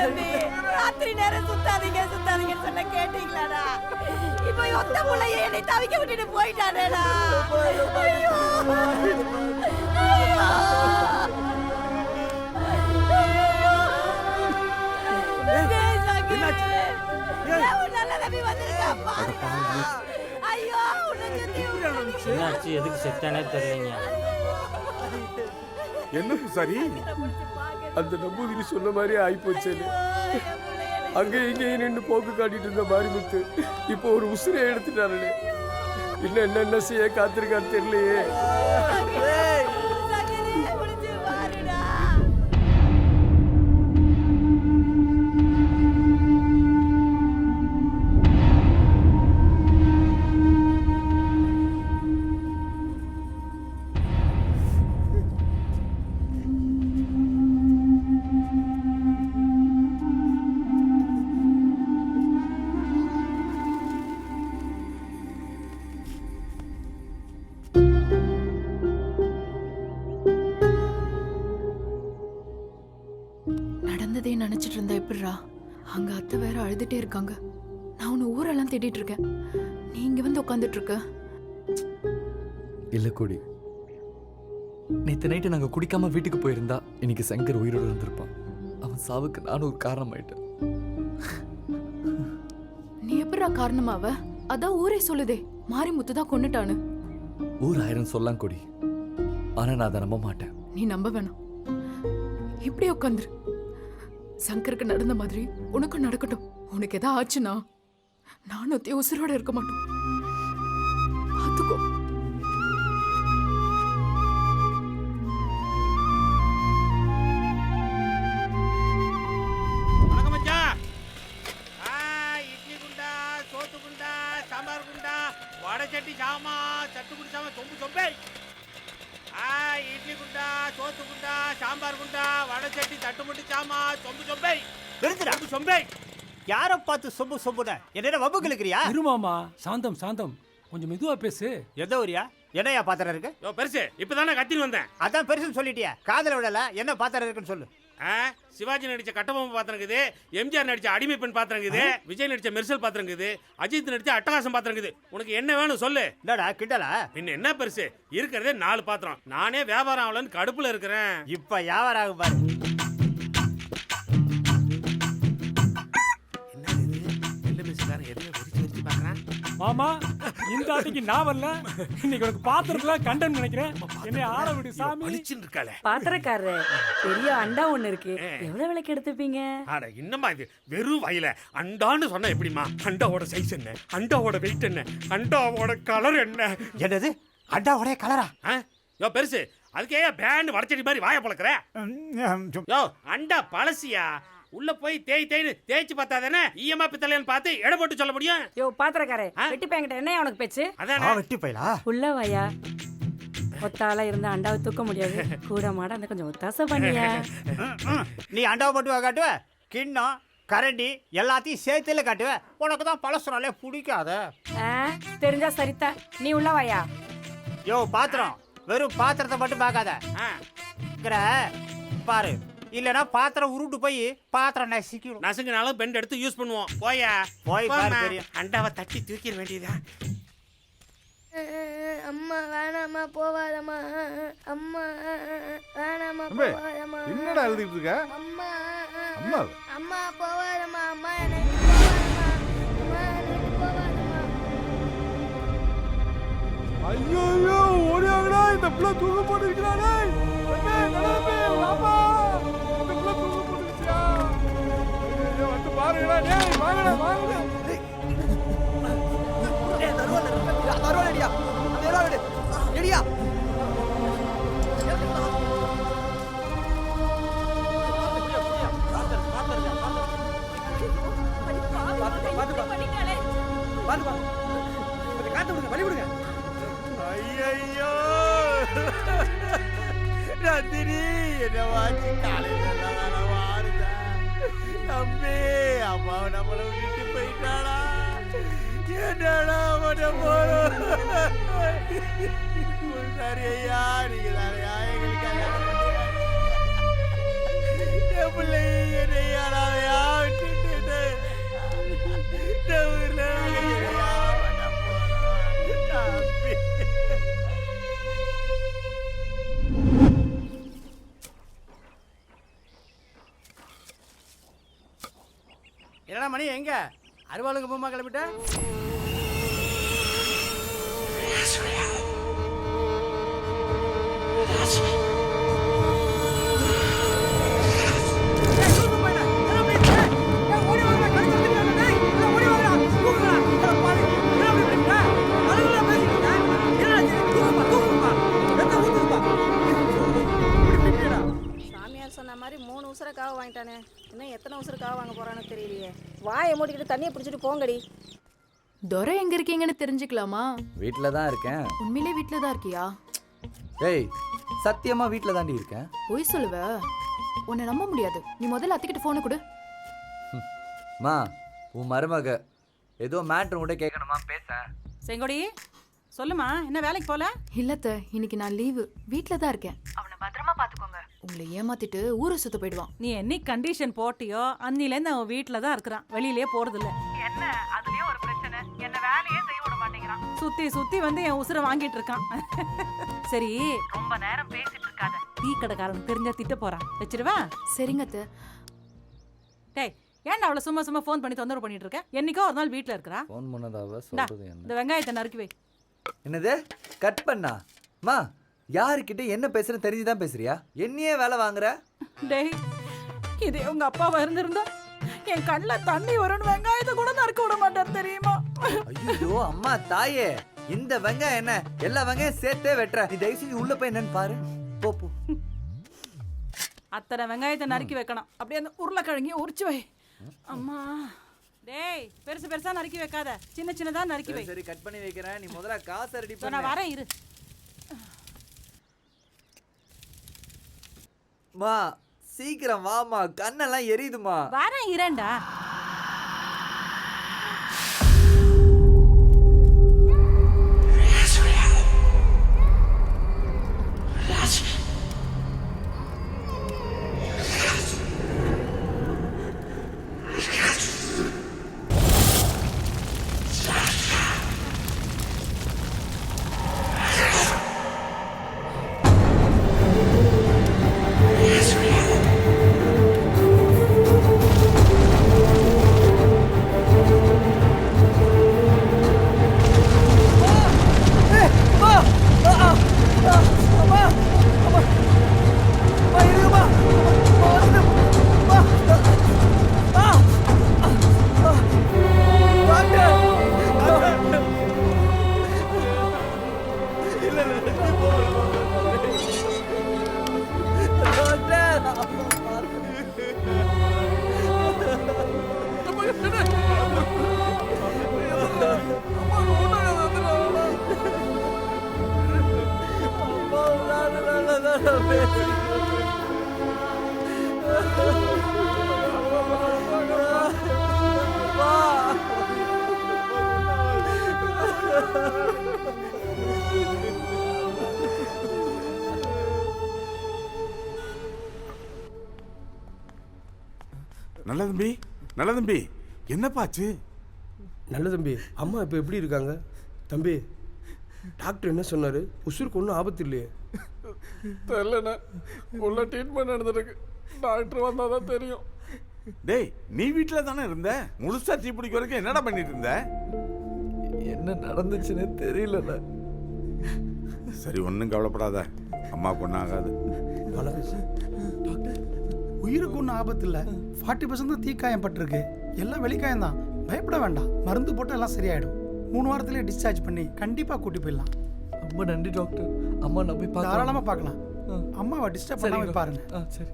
தம்பி, ராத்திரி நேரம் சுத்தாதீங்கன்னு சொன்ன கேட்டீங்களாடா? இப்ப ஒத்த புள்ளைய என்னை தவிக்க விட்டுட்டு போயிட்டானேடா. ஐயோ, ஐயோ. என்னாச்சு, எதுக்கு செத்தானே தெரியலங்க. என்ன சரி அந்த நம்பூதிரி சொன்ன மாதிரி ஆயிப்போச்சு. அங்கே இங்கேயும் நின்று போக்கு காட்டிட்டு இருந்த மாரிமுத்து இப்போ ஒரு உசிரியை எடுத்துட்டாரு. இன்னும் என்னென்ன செய்ய காத்திருக்கான்னு தெரியலையே. நடந்ததே நினைச்சிட்டு இருந்தா எப்படிரா? அங்க அத்தை வேற அழுதுட்டே இருக்காங்க. நான் உன்னை ஊரெல்லாம் தேடிட்டு இருக்கேன். நீ இங்க வந்து உட்காந்துட்டு இருக்க. இல்ல கோடி, நேத்து நைட்டு நாங்க குடிக்காம வீட்டுக்கு போயிருந்தா இன்னைக்கு சங்கர் உயிரோடு இருந்திருப்பான். அவன் சாவுக்கு நானும் ஒரு காரணம் ஆயிட்டேன். நீ எப்படிரா காரணமாவ? அதான் ஊரே சொல்லுதே, மாரிமுத்து தான் கொன்னுட்டானு. ஊர் ஆயிரம் சொல்லலாம் கோடி, ஆனா நான் அதை நம்ப மாட்டேன். நீ நம்ப வேணாம், இப்படி உட்காந்துரு. சங்கருக்கு நடந்த மாதிரி உனக்கும் நடக்கட்டும். உனக்கு எதா ஆச்சுன்னா நானும் அத்தையும் உசுரோட இருக்க மாட்டோம். பாத்துக்கோ. வணக்கம் மச்சான். இட்லி குண்டா, சோத்து குண்டா, சாம்பார் குண்டா, வடை சட்டி சாமா, சட்டு குடி சாமா, சொம்பு சொம்பே. இட்லி குண்டா, சோத்து குண்டா, சாம்பார் குண்டா, வடை சட்டி, தட்டுமுட்டி சாமா, சொம்பு சொம்பே. நிறுத்துடா சொம்பே. யாரை பார்த்து சொம்பு சொம்புன? என்ன வம்பு கிழக்கிறியா? இருமாமா, சாந்தம் சாந்தம், கொஞ்சம் மெதுவா பேசு. எந்த ஊரியா? என்னையா பாத்திரம் இருக்கு? பெருசு இப்பதானே கத்தின்னு வந்தேன். அதான் பெருசுன்னு சொல்லிட்டியா? காதல விடல, என்ன பாத்திரம் இருக்குன்னு சொல்லு. சிவாஜி நடிச்ச கட்டபொம்மை பாத்திரம் இருக்குது, எம்ஜிஆர் நடிச்ச அடிமை பெண் பாத்திரம் இருக்குது, விஜய் நடிச்ச மெர்சல் பாத்திரம் இருக்குது, அஜித் நடிச்ச அட்டகாசம் பாத்திரம் இருக்குது. உனக்கு என்ன வேணும் சொல்லு. என்னடா கிண்டலா? பின்ன என்ன பெருசு, இருக்கிறதே 4 பாத்திரம். நானே வியாபாரம் ஆகலன்னு கடுப்புல இருக்கிறேன். இப்ப வியாபாரம் ஆகும் பாரு. மாமா, இந்த ஆட்டிக்கு நான் வரல. இன்னைக்கு உனக்கு பாத்திரத்துல கண்டன் நினைக்கிறேன். என்னை ஆட விடு சாமி. இருக்காளே பாத்திரக்காரரு, பெரிய அண்டா ஒண்ணு இருக்கு. எவ்வளவு விலைக்கு எடுத்துப்பீங்க? அட என்னம்மா இது, வெறும் வயல அண்டான்னு சொன்னா எப்படிமா? அண்டாவோட சைஸ் என்ன, அண்டாவோட வெயிட் என்ன, அண்டாவோட கலர் என்ன? என்னது அண்டாவோட கலரா? யோ பெருசு, அதுக்கே பேண்ட் வடச்சடி மாதிரி வாய பழக்கிற? யோ அண்டா பழசியா, உள்ள போய் தேய்ச்சி பார்த்தாதானே ஈயமா பித்தளைன்னு பார்த்து எடை போட்டு சொல்ல முடியும். யோ பாத்திரக்காரே, வெட்டி பேங்கிட்ட என்ன உனக்கு பேச்சு? அதானே வெட்டி போயலா? உள்ள வாயா. ஒத்தால இருந்த அண்டாவை தூக்க முடியாது, கூட மாட அந்த கொஞ்சம் ஒத்தாசை பண்ணியா. நீ அண்டாவை மட்டும் காட்டுவ, கிண்ணம் கரண்டி எல்லாத்தையும் சேர்த்துல காட்டுவ. உனக்கு தான் பழசுனாலே பிடிக்காத. தெரிஞ்சா சரித்தா, நீ உள்ள வாயா. யோ பாத்திரம், வெறும் பாத்திரத்தை மட்டும் பார்க்காத, பாரு. இல்லனா பாத்திரம் உருட்டு போய் பாத்திரம் நசுங்கினாலும் பெண்ட் எடுத்து யூஸ் பண்ணுவோம். போய் பாரு, அண்டாவை தட்டி தூக்கிட வேண்டியதா. அம்மா வேணாமா, போவாதம்மா. அம்மா வேணாமா, போவாதம்மா. என்னடா எழுதிட்டு இருக்க? அம்மா அம்மா அம்மா போவாதம்மா. அம்மா எனக்கு போவாதம்மா. அம்மா எனக்கு போவாதம்மா. ஐயோ ஓடியாங்கடா, இந்த பிள்ளை தூக்க போட்டுருக்கிறானே. வாப்பா, இந்த பிள்ளை தூக்க போட்டுருச்சியா? வந்து பாருங்கடா. டேய் வாங்கடா வாங்கடா. தருவாடியா, தருவாடி ரெடியா. ஐயோ ரத்திரி, என்ன வாச்சு காலையில வாருதா தம்பி. அம்மா நம்மளை விட்டு போயிட்டாளா? என்னடா பண்ண போறோம்? சரி ஐயா, நீங்க தானையா எங்களுக்கு என் பிள்ளை என்னையா என்னடா மணி எங்க அருவாளுக்கு பூமா கிளம்பிட்ட? சாமியார் சொன்ன மாதிரி 3 உசுரை காவ வாங்கிட்டானே, இன்னும் எத்தனை உசுறு காவ வாங்க போறான்னு தெரியலையே. வாயை மூடிக்கிட்டு தண்ணியை பிடிச்சிட்டு போங்கடி. துரை எங்க இருக்கீங்கன்னு தெரிஞ்சுக்கலாமா? வீட்டில் தான் இருக்கேன். உண்மையிலே வீட்ல தான் இருக்கியா? ஏய் சத்தியமா வீட்டில் தாண்டி இருக்கேன். பொய் சொல்லுவ, உன்னை நம்ப முடியாது. நீ முதல்ல அத்திக்கிட்டு போனை கொடு. மா உன் மருமக ஏதோ மேட்ரு கூட கேட்கணுமா, பேச. செங்கோடி சொல்லுமா, என்ன வேலைக்கு போல? இல்லத்த, இன்னைக்கு நான் லீவு, வீட்ல தான் இருக்கேன். அவனை பத்திரமா பாத்துக்கோங்க. உங்களை ஏமாத்திட்டு ஊரை சுத்த போயிடுவான். நீ என்னைக்கு கண்டிஷன் போட்டியோ அன்னிலேருந்து அவன் வீட்டில தான் இருக்கிறான், வெளியிலே போறதில்ல. என்ன அதுலயே ஒரு பிரச்சனை, என்ன வேலையே செய்ய விட மாட்டேங்கிறான். சுத்தி சுத்தி வந்து என் உசுரை வாங்கிட்டு இருக்கான். சரி ரொம்ப நேரம் பேசிட்டு இருக்காத, டீ கடைக்காரன் தெரிஞ்சா திட்ட போறான். வச்சிருவா? சரிங்க அத்தை. டேய் ஏன்டா அவளை சும்மா சும்மா ஃபோன் பண்ணி தொந்தரவு பண்ணிட்டு இருக்க? என்னைக்கோ ஒரு நாள் வீட்டில் இருக்கிறா. ஃபோன் பண்ணதாவ சொல்றது என்ன? இந்த வெங்காயத்தை நறுக்கி வை. என்னது கட் பண்ணா? மா யாருக்கிட்ட என்ன பேசுறேன்னு தெரிஞ்சுதான் பேசுறியா? என்னையே வேலை வாங்குற? டேய் இதே உங்க அப்பாவா இருந்திருந்தா என் கண்ணில் தண்ணி வரும்னு வெங்காயத்தை கூட நறுக்க விட மாட்டார் தெரியுமா? ஐயோ அம்மா தாயே, இந்த வெங்காயம் என்ன எல்லா வெங்காயம் சேர்த்தே வெட்டுற. நீ தயவு செஞ்சு உள்ள போய் என்னன்னு பாரு. போ போ. அத்தனை வெங்காயத்தை நறுக்கி வைக்கணும். அப்படியே அந்த உருளைக்கிழங்கையும் உரிச்சு வை. அம்மா டேய் பெருசு பெருசா நறுக்கி வைக்காத, சின்ன சின்னதா நறுக்கி வை. சரி கட் பண்ணி வைக்கிறேன், நீ முதல்ல காசை ரெடி நான் பண்ணு. வரேன் இரு. மா சீக்கிரம் வாமா, கண்ணெல்லாம் எரியுதுமா. வரேன் இரண்டா. நல்ல தம்பி, நல்ல தம்பி, என்னப்பாச்சு? நல்ல தம்பி, அம்மா இப்போ எப்படி இருக்காங்க? தம்பி டாக்டர் என்ன சொன்னாரு? உசுருக்கு ஒன்றும் ஆபத்து இல்லையே? தெரியலண்ணா, உள்ள ட்ரீட்மெண்ட் நடந்துருக்கு, டாக்டர் வந்தால் தான் தெரியும். டேய் நீ வீட்டில் தானே இருந்த? முழுசா தீ பிடிக்க வரைக்கும் என்னடா பண்ணிட்டு இருந்த? என்ன நடந்துச்சுன்னு தெரியலண்ணா. சரி ஒன்றும் கவலைப்படாத, அம்மாவுக்கு ஒன்றும் ஆகாது. டாக்டர் உயிருக்கு ஒன்றும் ஆபத்து இல்லை, 40% தான் தீக்காயம் பட்டிருக்கு, எல்லாம் வெளிக்காயம் தான், பயப்பட வேண்டாம், மருந்து போட்டு எல்லாம் சரியாயிடும். 3 வாரத்திலே டிஸ்சார்ஜ் பண்ணி கண்டிப்பாக கூட்டி போயிடலாம். ரொம்ப நன்றி டாக்டர். அம்மா நான் போய் தாராளமாக பார்க்கலாம். அம்மாவை டிஸ்டர்ப் பண்ணாமல் பாருங்க. சரி.